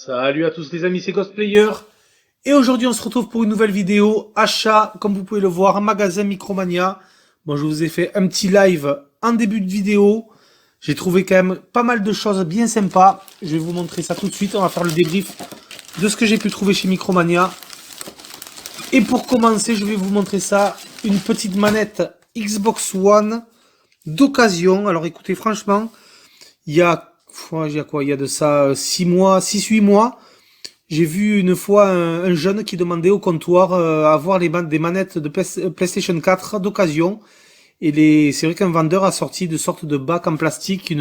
Salut à tous les amis, c'est Cosplayer. Et aujourd'hui on se retrouve pour une nouvelle vidéo. Achat, comme vous pouvez le voir, magasin Micromania. Bon, je vous ai fait un petit live en début de vidéo. J'ai trouvé quand même pas mal de choses bien sympas. Je vais vous montrer ça tout de suite. On va faire le débrief de ce que j'ai pu trouver chez Micromania. Et pour commencer, je vais vous montrer ça. Une petite manette Xbox One d'occasion. Alors écoutez, franchement, il y a quoi? Il y a de ça 6-8 mois. J'ai vu une fois un jeune qui demandait au comptoir avoir des manettes de PlayStation 4 d'occasion. Et c'est vrai qu'un vendeur a sorti de sortes de bacs en plastique,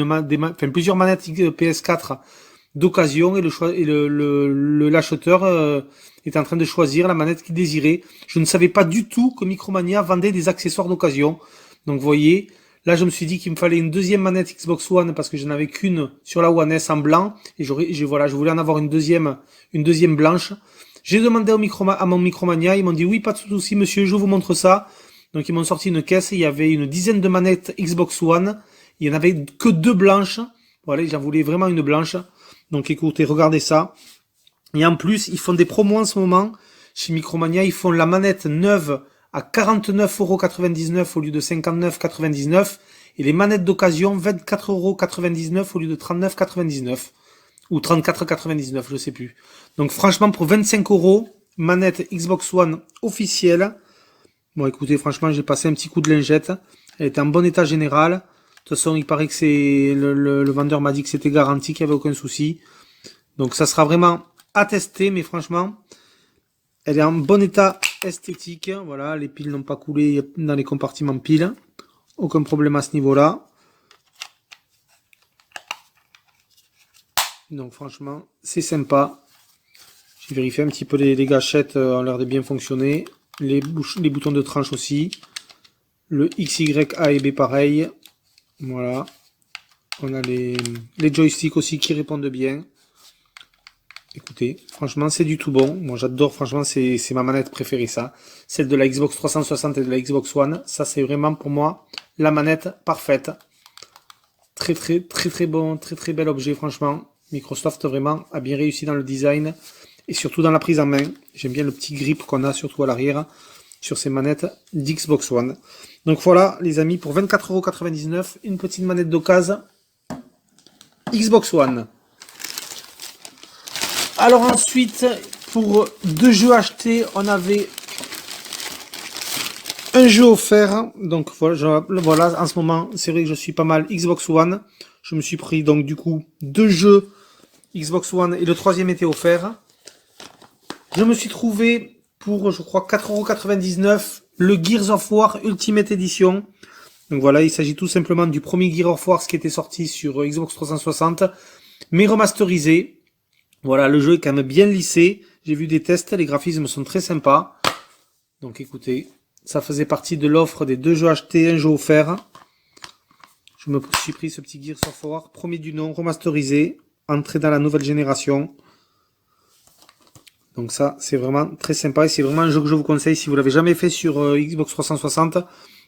plusieurs manettes PS4 d'occasion, et l'acheteur est en train de choisir la manette qu'il désirait. Je ne savais pas du tout que Micromania vendait des accessoires d'occasion. Donc vous voyez, là je me suis dit qu'il me fallait une deuxième manette Xbox One parce que je n'avais qu'une sur la One S en blanc. Et voilà, je voulais en avoir une deuxième blanche. J'ai demandé à mon Micromania, ils m'ont dit oui, pas de souci monsieur, je vous montre ça. Donc ils m'ont sorti une caisse, il y avait une dizaine de manettes Xbox One, il n'y en avait que 2 blanches, voilà, j'en voulais vraiment une blanche. Donc écoutez, regardez ça. Et en plus, ils font des promos en ce moment, chez Micromania, ils font la manette neuve à 49,99€ au lieu de 59,99€, et les manettes d'occasion 24,99€ au lieu de 39,99€, ou 34,99€, je sais plus. Donc franchement, pour 25€, manette Xbox One officielle. Bon, écoutez, franchement, j'ai passé un petit coup de lingette. Elle était en bon état général. De toute façon, il paraît que le vendeur m'a dit que c'était garanti, qu'il n'y avait aucun souci. Donc, ça sera vraiment à tester, mais franchement, elle est en bon état esthétique. Voilà, les piles n'ont pas coulé dans les compartiments piles. Aucun problème à ce niveau-là. Donc, franchement, c'est sympa. J'ai vérifié un petit peu les gâchettes ont l'air de bien fonctionner. Les boutons de tranche aussi. Le X, Y, A et B pareil. Voilà. On a les joysticks aussi qui répondent bien. Écoutez, franchement, c'est du tout bon. Moi, j'adore, franchement, c'est ma manette préférée, ça. Celle de la Xbox 360 et de la Xbox One. Ça, c'est vraiment pour moi la manette parfaite. Très bon, très bel objet, franchement. Microsoft vraiment a bien réussi dans le design. Et surtout dans la prise en main. J'aime bien le petit grip qu'on a surtout à l'arrière sur ces manettes d'Xbox One. Donc voilà les amis, pour 24,99€, une petite manette d'occasion Xbox One. Alors ensuite, pour 2 jeux achetés, on avait un jeu offert. Donc voilà, en ce moment, c'est vrai que je suis pas mal Xbox One. Je me suis pris donc du coup 2 jeux Xbox One et le troisième était offert. Je me suis trouvé pour, je crois, 4,99€ le Gears of War Ultimate Edition. Donc voilà, il s'agit tout simplement du premier Gears of War qui était sorti sur Xbox 360, mais remasterisé. Voilà, le jeu est quand même bien lissé. J'ai vu des tests, les graphismes sont très sympas. Donc écoutez, ça faisait partie de l'offre des 2 jeux achetés, un jeu offert. Je me suis pris ce petit Gears of War, premier du nom, remasterisé, entré dans la nouvelle génération. Donc ça, c'est vraiment très sympa et c'est vraiment un jeu que je vous conseille si vous l'avez jamais fait sur Xbox 360.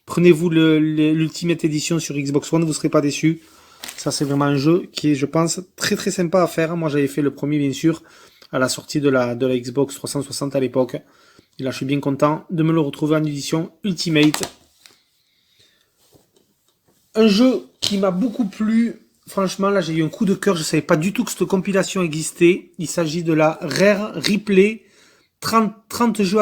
Prenez-vous l'Ultimate Edition sur Xbox One, vous ne serez pas déçus. Ça, c'est vraiment un jeu qui est, je pense, très sympa à faire. Moi, j'avais fait le premier, bien sûr, à la sortie de la Xbox 360 à l'époque. Et là, je suis bien content de me le retrouver en édition Ultimate. Un jeu qui m'a beaucoup plu. Franchement, là, j'ai eu un coup de cœur. Je ne savais pas du tout que cette compilation existait. Il s'agit de la Rare Replay. 30 jeux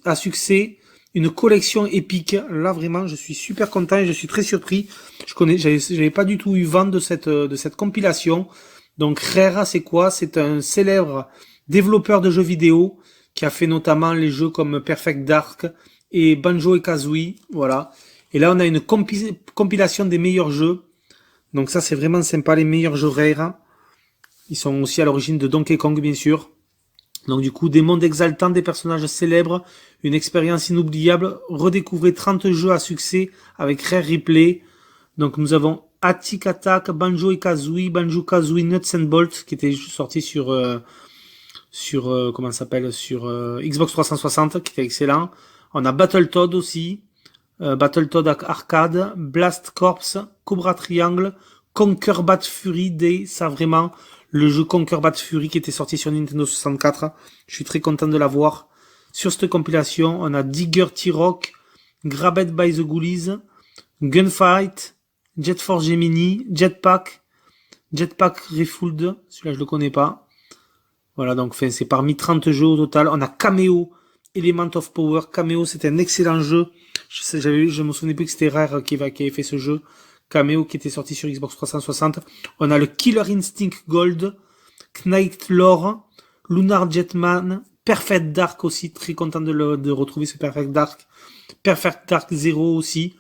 à succès. Une collection épique. Là, vraiment, je suis super content et je suis très surpris. J'avais pas du tout eu vent de cette compilation. Donc, Rare, c'est quoi? C'est un célèbre développeur de jeux vidéo qui a fait notamment les jeux comme Perfect Dark et Banjo et Kazooie. Voilà. Et là, on a une compilation des meilleurs jeux. Donc ça, c'est vraiment sympa, les meilleurs jeux Rare. Ils sont aussi à l'origine de Donkey Kong, bien sûr. Donc du coup, des mondes exaltants, des personnages célèbres, une expérience inoubliable. Redécouvrez 30 jeux à succès avec Rare Replay. Donc nous avons Attic Attack, Banjo et Kazooie, Banjo Kazooie Nuts and Bolts, qui était sorti sur comment ça s'appelle, sur Xbox 360, qui était excellent. On a Battletoad aussi. Battletoad Arcade, Blast Corps, Cobra Triangle, Conquer Bad Fury Day, ça vraiment, le jeu Conquer Bad Fury qui était sorti sur Nintendo 64. Je suis très content de l'avoir. Sur cette compilation, on a Digger T-Rock, Grabbed by the Ghoulies, Gunfight, Jet Force Gemini, Jetpack Refooled, celui-là je le connais pas. Voilà, donc c'est parmi 30 jeux au total. On a Cameo, Element of Power. Cameo, c'était un excellent jeu. Je me souvenais plus que c'était Rare qui avait fait ce jeu. Cameo qui était sorti sur Xbox 360. On a le Killer Instinct Gold, Knight Lore, Lunar Jetman, Perfect Dark aussi, très content de retrouver ce Perfect Dark. Perfect Dark Zero aussi.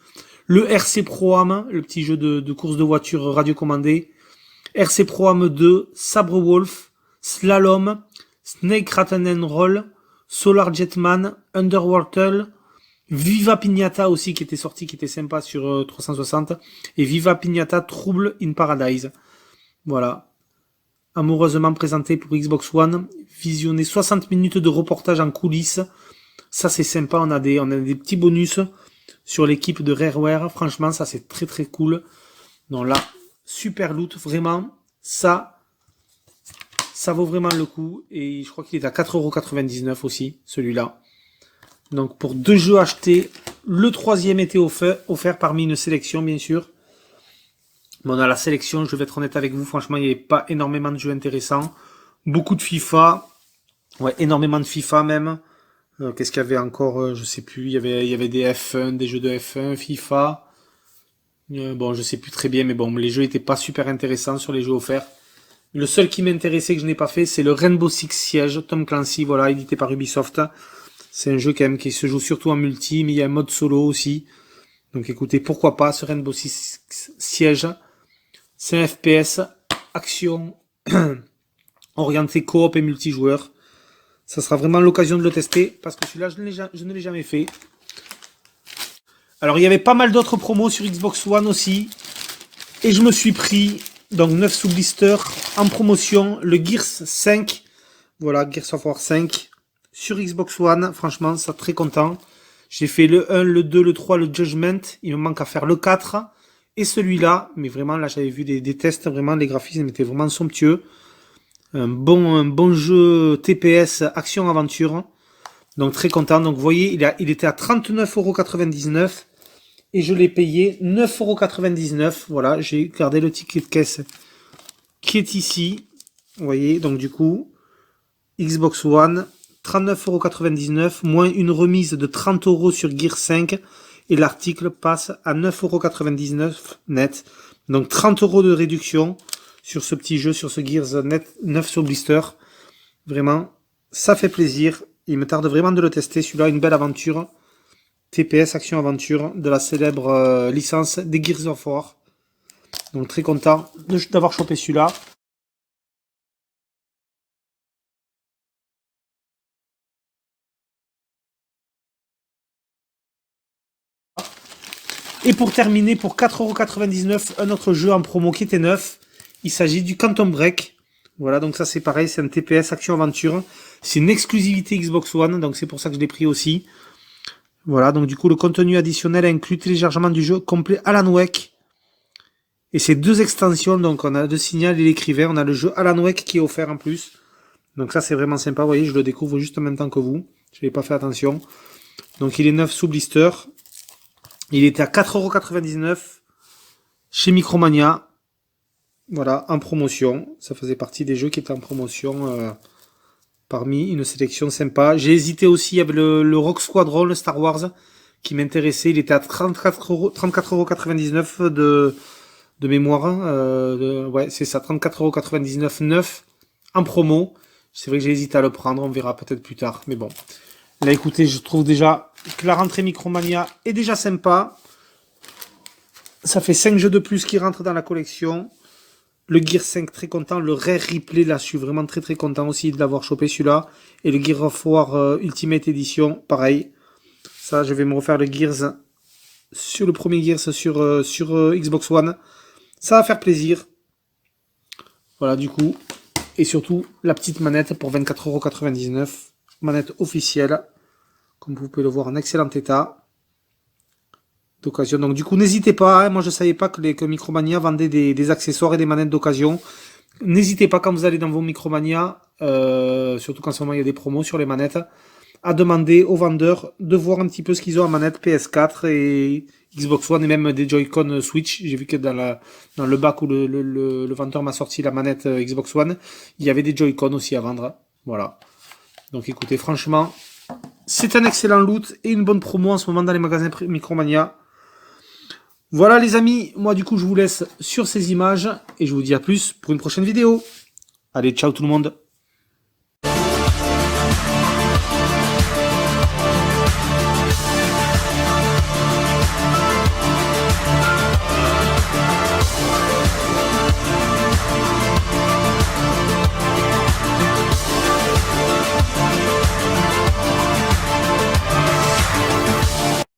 Le RC Pro-Am, le petit jeu de course de voiture radiocommandé. RC Pro-Am 2, Sabre Wolf, Slalom, Snake Rattle and Roll, Solar Jetman, Underwater, Viva Pignata aussi qui était sorti, qui était sympa sur 360, et Viva Pignata Trouble in Paradise. Voilà. Amoureusement présenté pour Xbox One, visionné 60 minutes de reportage en coulisses. Ça c'est sympa, on a des petits bonus sur l'équipe de Rareware. Franchement, ça c'est très très cool. Donc là, super loot, vraiment. Ça vaut vraiment le coup. Et je crois qu'il est à 4,99€ aussi, celui-là. Donc pour 2 jeux achetés, le 3e était offert parmi une sélection, bien sûr. Bon, dans la sélection, je vais être honnête avec vous, franchement, il n'y avait pas énormément de jeux intéressants. Beaucoup de FIFA. Ouais, énormément de FIFA même. Qu'est-ce qu'il y avait encore? Je sais plus. Il y avait des F1, des jeux de F1, FIFA. Bon, je sais plus très bien, mais bon, les jeux étaient pas super intéressants sur les jeux offerts. Le seul qui m'intéressait que je n'ai pas fait, c'est le Rainbow Six Siege, Tom Clancy, voilà, édité par Ubisoft. C'est un jeu quand même qui se joue surtout en multi, mais il y a un mode solo aussi. Donc écoutez, pourquoi pas ce Rainbow Six Siege. C'est un FPS, action, orienté coop et multijoueur. Ça sera vraiment l'occasion de le tester, parce que celui-là, je ne l'ai jamais fait. Alors il y avait pas mal d'autres promos sur Xbox One aussi. Et je me suis pris, donc 9 sous blister, en promotion, le Gears 5. Voilà, Gears of War 5. Sur Xbox One, franchement, ça très content. J'ai fait le 1, le 2, le 3, le Judgment. Il me manque à faire le 4. Et celui-là, mais vraiment, là, j'avais vu des tests, vraiment, les graphismes étaient vraiment somptueux. Un bon jeu TPS action-aventure. Donc, très content. Donc, vous voyez, il était à 39,99€. Et je l'ai payé 9,99€. Voilà, j'ai gardé le ticket de caisse qui est ici. Vous voyez, donc du coup, Xbox One, 39,99€, moins une remise de 30€ sur Gear 5. Et l'article passe à 9,99€ net. Donc 30€ de réduction sur ce petit jeu, sur ce Gears net 9 sur blister. Vraiment, ça fait plaisir. Il me tarde vraiment de le tester. Celui-là, une belle aventure. TPS Action Aventure de la célèbre licence des Gears of War. Donc très content d'avoir chopé celui-là. Et pour terminer, pour 4,99€, un autre jeu en promo qui était neuf. Il s'agit du Quantum Break. Voilà, donc ça c'est pareil, c'est un TPS Action Aventure. C'est une exclusivité Xbox One, donc c'est pour ça que je l'ai pris aussi. Voilà, donc du coup le contenu additionnel inclut téléchargement du jeu complet Alan Wake. Et ces 2 extensions, donc on a le signal et l'écrivain, on a le jeu Alan Wake qui est offert en plus. Donc ça c'est vraiment sympa, vous voyez, je le découvre juste en même temps que vous. Je n'avais pas fait attention. Donc il est neuf sous blister. Il était à 4,99€ chez Micromania. Voilà, en promotion. Ça faisait partie des jeux qui étaient en promotion parmi une sélection sympa. J'ai hésité aussi avec le Rock Squadron, le Star Wars, qui m'intéressait. Il était à 34,99€ de mémoire. Ouais, c'est ça, 34,99€ neuf en promo. C'est vrai que j'ai hésité à le prendre, on verra peut-être plus tard. Mais bon, là écoutez, je trouve déjà que la rentrée Micromania est déjà sympa. Ça fait 5 jeux de plus qui rentrent dans la collection. Le Gear 5 très content, le Rare Replay là je suis vraiment très très content aussi de l'avoir chopé celui-là. Et le Gear of War Ultimate Edition, pareil. Ça je vais me refaire le Gears sur le premier Gears sur Xbox One. Ça va faire plaisir. Voilà du coup. Et surtout la petite manette pour 24,99€. Manette officielle. Comme vous pouvez le voir en excellent état. d'occasion. Donc du coup, n'hésitez pas, hein, moi je savais pas que Micromania vendait des accessoires et des manettes d'occasion. N'hésitez pas quand vous allez dans vos Micromania, surtout qu'en ce moment il y a des promos sur les manettes, à demander aux vendeurs de voir un petit peu ce qu'ils ont en manette PS4 et Xbox One et même des Joy-Con Switch. J'ai vu que dans le bac où le vendeur m'a sorti la manette Xbox One, il y avait des Joy-Con aussi à vendre. Voilà. Donc écoutez, franchement, c'est un excellent loot et une bonne promo en ce moment dans les magasins Micromania. Voilà les amis, moi du coup je vous laisse sur ces images et je vous dis à plus pour une prochaine vidéo. Allez, ciao tout le monde.